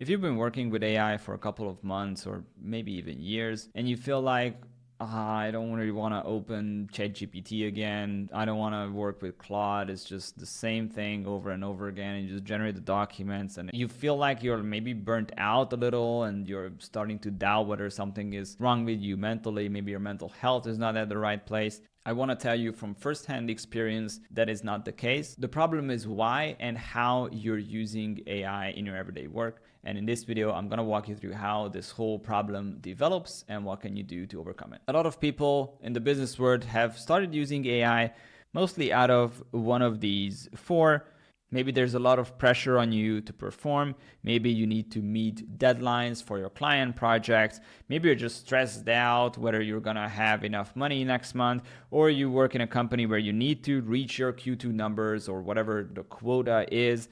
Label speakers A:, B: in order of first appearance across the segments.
A: If you've been working with AI for a couple of months or maybe even years, and you feel like, I don't really want to open ChatGPT again, I don't want to work with Claude, it's just the same thing over and over again, and you just generate the documents, and you feel like you're maybe burnt out a little, and you're starting to doubt whether something is wrong with you mentally, maybe your mental health is not at the right place. I want to tell you from firsthand experience that is not the case. The problem is why and how you're using AI in your everyday work. And in this video, I'm going to walk you through how this whole problem develops and what can you do to overcome it. A lot of people in the business world have started using AI mostly out of one of these four. Maybe there's a lot of pressure on you to perform. Maybe you need to meet deadlines for your client projects. Maybe you're just stressed out whether you're gonna have enough money next month, or you work in a company where you need to reach your Q2 numbers or whatever the quota is.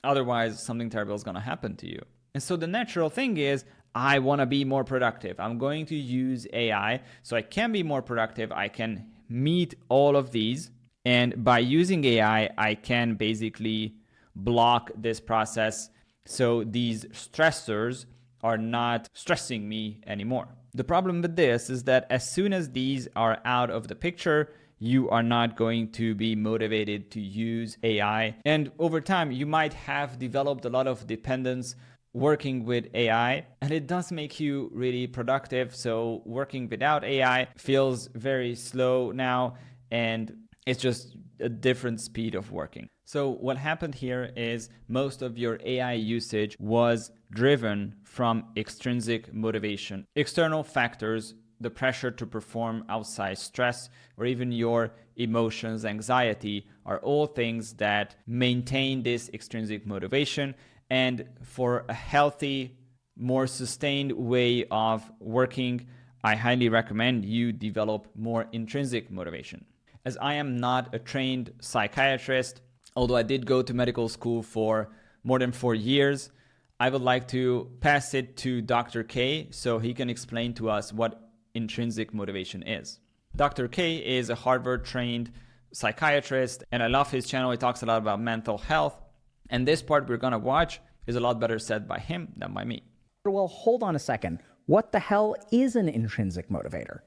A: Otherwise, something terrible is gonna happen to you. And so the natural thing is, I wanna be more productive. I'm going to use AI so I can be more productive. I can meet all of these. And by using AI, I can basically block this process so these stressors are not stressing me anymore. The problem with this is that as soon as these are out of the picture, you are not going to be motivated to use AI. And over time, you might have developed a lot of dependence working with AI, and it does make you really productive. So working without AI feels very slow now, and it's just a different speed of working. So what happened here is most of your AI usage was driven from extrinsic motivation. External factors, the pressure to perform outside stress, or even your emotions, anxiety, are all things that maintain this extrinsic motivation. And for a healthy, more sustained way of working, I highly recommend you develop more intrinsic motivation. As I am not a trained psychiatrist, although I did go to medical school for more than 4 years, I would like to pass it to Dr. K so he can explain to us what intrinsic motivation is. Dr. K is a Harvard-trained psychiatrist, and I love his channel. He talks a lot about mental health, and this part we're gonna watch is a lot better said by him than by me.
B: Well, hold on a second. What the hell is an intrinsic motivator?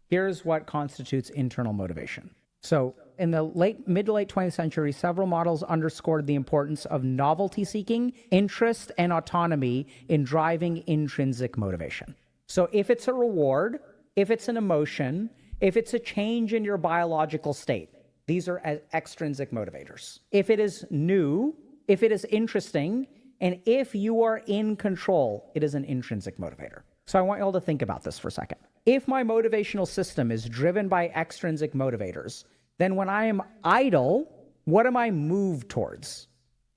B: Here's what constitutes internal motivation. So in the mid to late 20th century, several models underscored the importance of novelty seeking, interest, and autonomy in driving intrinsic motivation. So if it's a reward, if it's an emotion, if it's a change in your biological state, these are extrinsic motivators. If it is new, if it is interesting, and if you are in control, it is an intrinsic motivator. So I want you all to think about this for a second. If my motivational system is driven by extrinsic motivators, then when I am idle, what am I moved towards?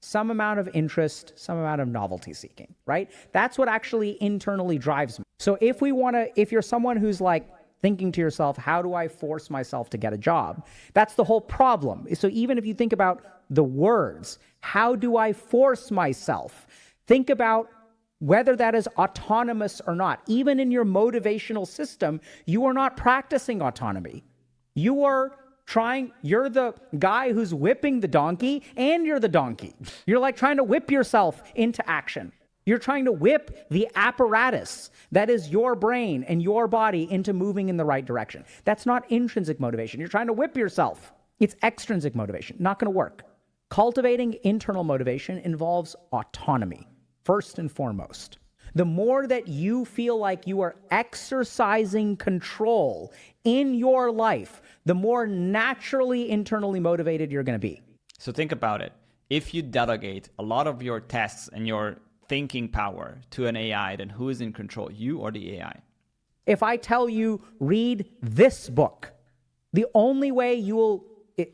B: Some amount of interest, some amount of novelty seeking, right? That's what actually internally drives me. So if you're someone who's like thinking to yourself, how do I force myself to get a job? That's the whole problem. So even if you think about the words, how do I force myself? Think about whether that is autonomous or not. Even in your motivational system, you are not practicing autonomy. You're the guy who's whipping the donkey, and you're the donkey. You're like trying to whip yourself into action. You're trying to whip the apparatus that is your brain and your body into moving in the right direction. That's not intrinsic motivation. You're trying to whip yourself. It's extrinsic motivation. Not going to work. Cultivating internal motivation involves autonomy, first and foremost. The more that you feel like you are exercising control in your life, the more naturally internally motivated you're going to be.
A: So think about it. If you delegate a lot of your tasks and your thinking power to an AI, then who is in control, you or the AI?
B: If I tell you, read this book, the only way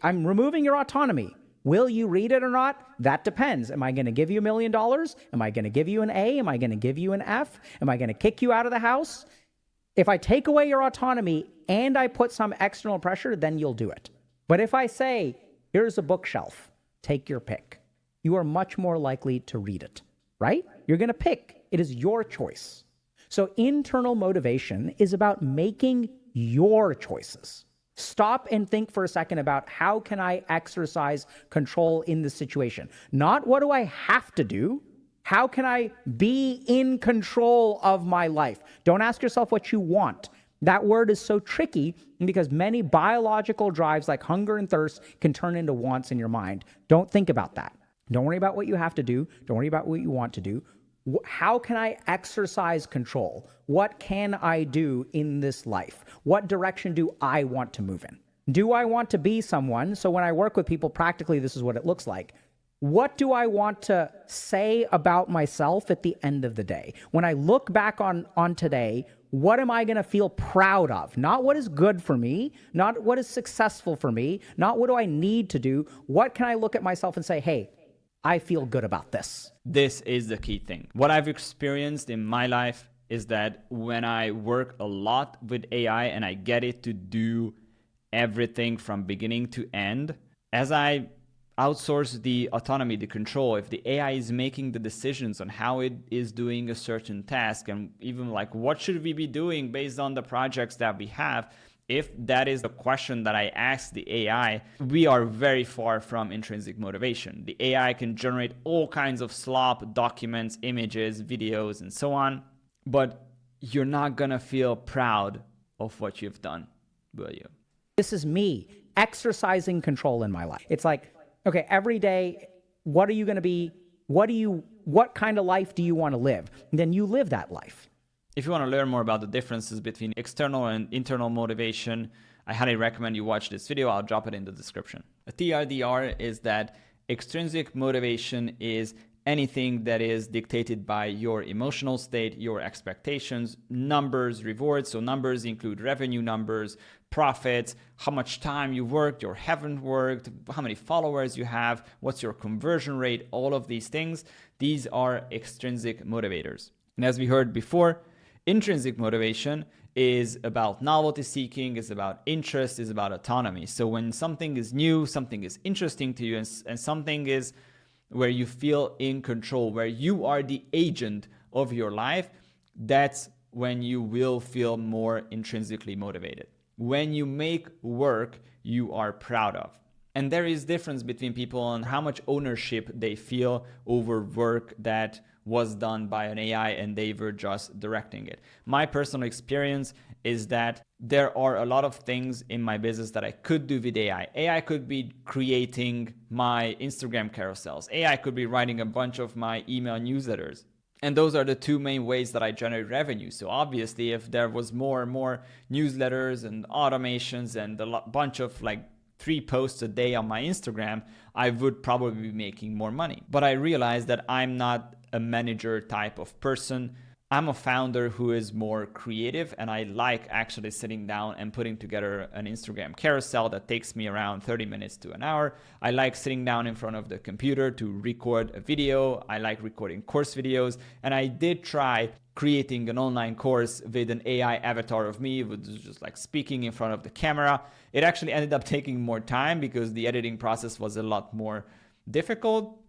B: I'm removing your autonomy. Will you read it or not? That depends. Am I going to give you $1 million? Am I going to give you an A? Am I going to give you an F? Am I going to kick you out of the house? If I take away your autonomy and I put some external pressure, then you'll do it. But if I say, here's a bookshelf, take your pick, you are much more likely to read it, right? You're going to pick. It is your choice. So internal motivation is about making your choices. Stop and think for a second about how can I exercise control in this situation? Not what do I have to do? How can I be in control of my life? Don't ask yourself what you want. That word is so tricky because many biological drives like hunger and thirst can turn into wants in your mind. Don't think about that. Don't worry about what you have to do. Don't worry about what you want to do. How can I exercise control? What can I do in this life? What direction do I want to move in? Do I want to be someone? So when I work with people, practically, this is what it looks like. What do I want to say about myself at the end of the day? When I look back on today, what am I going to feel proud of? Not what is good for me, not what is successful for me, not what do I need to do. What can I look at myself and say, hey, I feel good about this?
A: This is the key thing. What I've experienced in my life is that when I work a lot with AI and I get it to do everything from beginning to end, as I outsource the autonomy, the control, if the AI is making the decisions on how it is doing a certain task, and even like what should we be doing based on the projects that we have, if that is the question that I ask the AI, we are very far from intrinsic motivation. The AI can generate all kinds of slop, documents, images, videos, and so on, but you're not gonna feel proud of what you've done, will you?
B: This is me exercising control in my life. It's like, okay, every day, what are you going to be? What kind of life do you want to live? And then you live that life.
A: If you want to learn more about the differences between external and internal motivation, I highly recommend you watch this video. I'll drop it in the description. A TLDR is that extrinsic motivation is anything that is dictated by your emotional state, your expectations, numbers, rewards. So numbers include revenue numbers, profits, how much time you worked or haven't worked, how many followers you have, what's your conversion rate, all of these things. These are extrinsic motivators. And as we heard before, intrinsic motivation is about novelty seeking, is about interest, is about autonomy. So when something is new, something is interesting to you, and something is where you feel in control, where you are the agent of your life, that's when you will feel more intrinsically motivated. When you make work you are proud of. And there is difference between people on how much ownership they feel over work that was done by an AI and they were just directing it. My personal experience is that there are a lot of things in my business that I could do with AI. AI could be creating my Instagram carousels. AI could be writing a bunch of my email newsletters. And those are the two main ways that I generate revenue. So obviously, if there was more and more newsletters and automations and a bunch of like 3 posts a day on my Instagram, I would probably be making more money. But I realized that I'm not a manager type of person. I'm a founder who is more creative, and I like actually sitting down and putting together an Instagram carousel that takes me around 30 minutes to an hour. I like sitting down in front of the computer to record a video. I like recording course videos, and I did try creating an online course with an AI avatar of me, with just like speaking in front of the camera. It actually ended up taking more time because the editing process was a lot more difficult.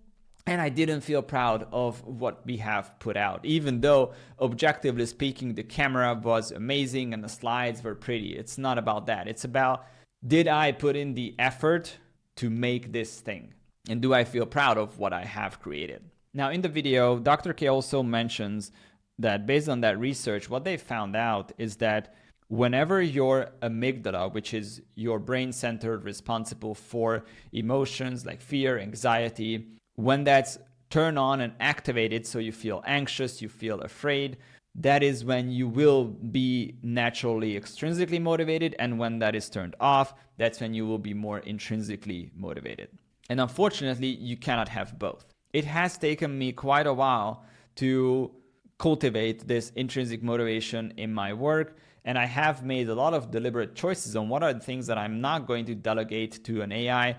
A: And I didn't feel proud of what we have put out, even though objectively speaking, the camera was amazing and the slides were pretty. It's not about that. It's about, did I put in the effort to make this thing? And do I feel proud of what I have created? Now in the video, Dr. K also mentions that based on that research, what they found out is that whenever your amygdala, which is your brain center responsible for emotions like fear, anxiety, when that's turned on and activated, so you feel anxious, you feel afraid, that is when you will be naturally extrinsically motivated. And when that is turned off, that's when you will be more intrinsically motivated. And unfortunately, you cannot have both. It has taken me quite a while to cultivate this intrinsic motivation in my work. And I have made a lot of deliberate choices on what are the things that I'm not going to delegate to an AI,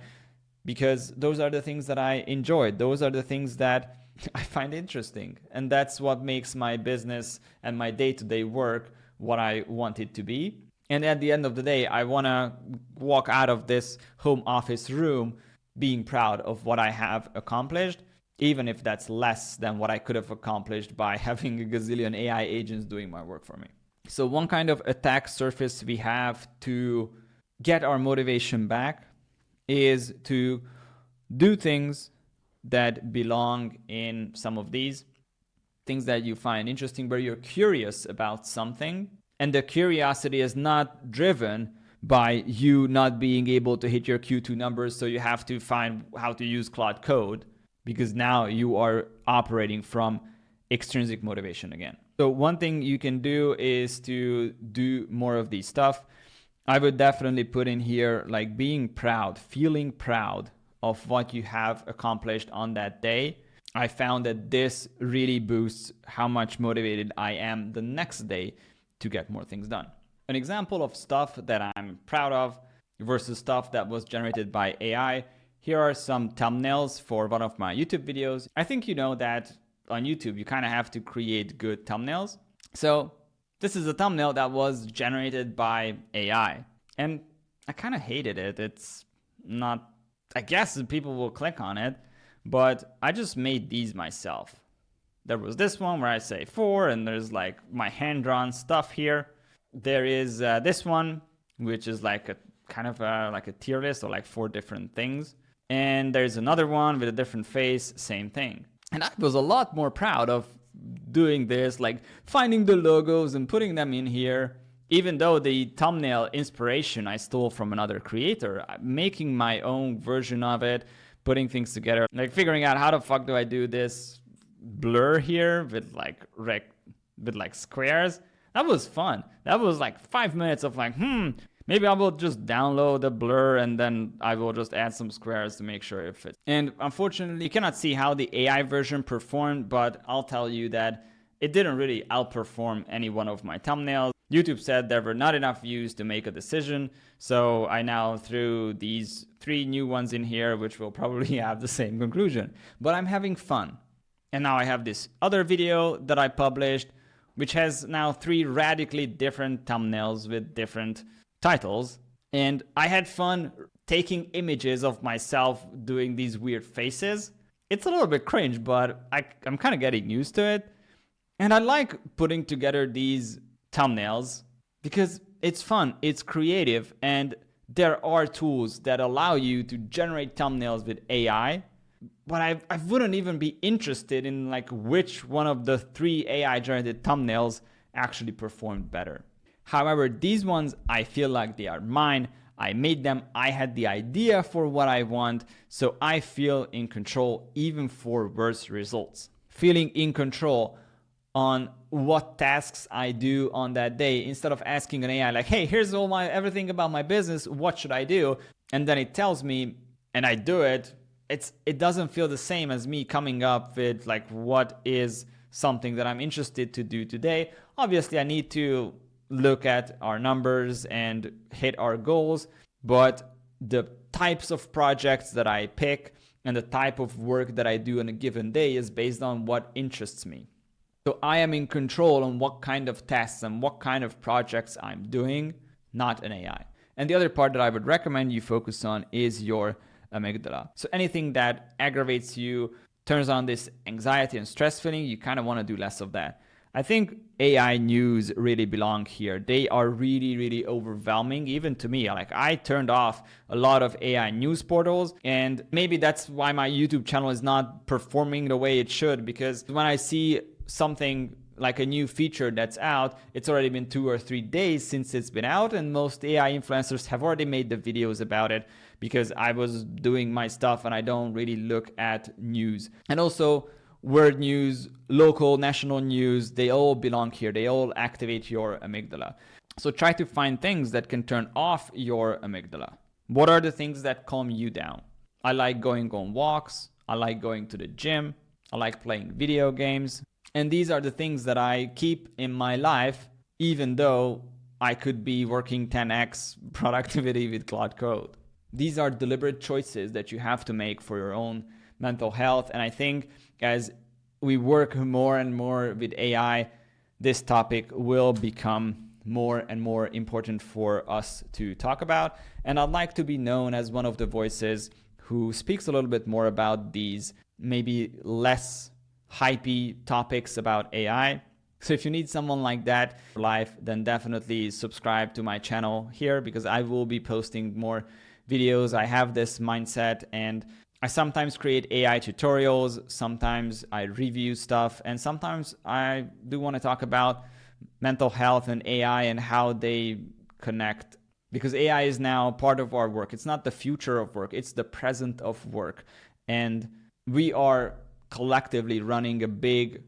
A: because those are the things that I enjoy. Those are the things that I find interesting. And that's what makes my business and my day-to-day work what I want it to be. And at the end of the day, I want to walk out of this home office room being proud of what I have accomplished, even if that's less than what I could have accomplished by having a gazillion AI agents doing my work for me. So one kind of attack surface we have to get our motivation back is to do things that belong in some of these things that you find interesting, where you're curious about something, and the curiosity is not driven by you not being able to hit your Q2 numbers, so you have to find how to use Claude Code, because now you are operating from extrinsic motivation again. So one thing you can do is to do more of these stuff. I would definitely put in here like being proud, feeling proud of what you have accomplished on that day. I found that this really boosts how much motivated I am the next day to get more things done. An example of stuff that I'm proud of versus stuff that was generated by AI. Here are some thumbnails for one of my YouTube videos. I think you know that on YouTube, you kind of have to create good thumbnails. So this is a thumbnail that was generated by AI. And I kind of hated it. It's not, I guess people will click on it, but I just made these myself. There was this one where I say 4, and there's like my hand-drawn stuff here. There is this one, which is like a kind of like a tier list, or like 4 different things. And there's another one with a different face, same thing. And I was a lot more proud of doing this, like finding the logos and putting them in here. Even though the thumbnail inspiration I stole from another creator, making my own version of it, putting things together, like figuring out how the fuck do I do this blur here with like squares. That was fun. That was like 5 minutes of like, maybe I will just download the blur and then I will just add some squares to make sure it fits. And unfortunately, you cannot see how the AI version performed, but I'll tell you that it didn't really outperform any one of my thumbnails. YouTube said there were not enough views to make a decision, so I now threw these 3 new ones in here, which will probably have the same conclusion. But I'm having fun. And now I have this other video that I published, which has now 3 radically different thumbnails with different titles. And I had fun taking images of myself doing these weird faces. It's a little bit cringe, but I'm kind of getting used to it. And I like putting together these thumbnails because it's fun, it's creative, and there are tools that allow you to generate thumbnails with AI. But I wouldn't even be interested in like which one of the 3 AI generated thumbnails actually performed better. However, these ones, I feel like they are mine. I made them. I had the idea for what I want. So I feel in control even for worse results. Feeling in control on what tasks I do on that day, instead of asking an AI like, hey, here's everything about my business. What should I do? And then it tells me and I do it. It doesn't feel the same as me coming up with like what is something that I'm interested to do today. Obviously, I need to look at our numbers and hit our goals, but the types of projects that I pick and the type of work that I do on a given day is based on what interests me. So I am in control on what kind of tasks and what kind of projects I'm doing, not an AI. And the other part that I would recommend you focus on is your amygdala. So anything that aggravates you, turns on this anxiety and stress feeling, you kind of want to do less of that. I think AI news really belong here. They are really, really overwhelming, even to me. Like I turned off a lot of AI news portals, and maybe that's why my YouTube channel is not performing the way it should, because when I see something like a new feature that's out, it's already been 2 or 3 days since it's been out, and most AI influencers have already made the videos about it because I was doing my stuff and I don't really look at news. And also world news, local, national news, they all belong here. They all activate your amygdala. So try to find things that can turn off your amygdala. What are the things that calm you down? I like going on walks. I like going to the gym. I like playing video games. And these are the things that I keep in my life, even though I could be working 10x productivity with Claude Code. These are deliberate choices that you have to make for your own mental health. And I think as we work more and more with AI, this topic will become more and more important for us to talk about. And I'd like to be known as one of the voices who speaks a little bit more about these maybe less hypey topics about AI. So if you need someone like that for life, then definitely subscribe to my channel here, because I will be posting more videos. I have this mindset and I sometimes create AI tutorials, sometimes I review stuff, and sometimes I do want to talk about mental health and AI and how they connect. Because AI is now part of our work. It's not the future of work, it's the present of work. And we are collectively running a big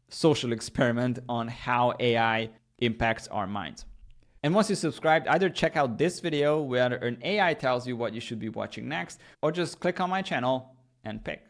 A: social experiment on how AI impacts our minds. And once you subscribed, either check out this video where an AI tells you what you should be watching next, or just click on my channel and pick.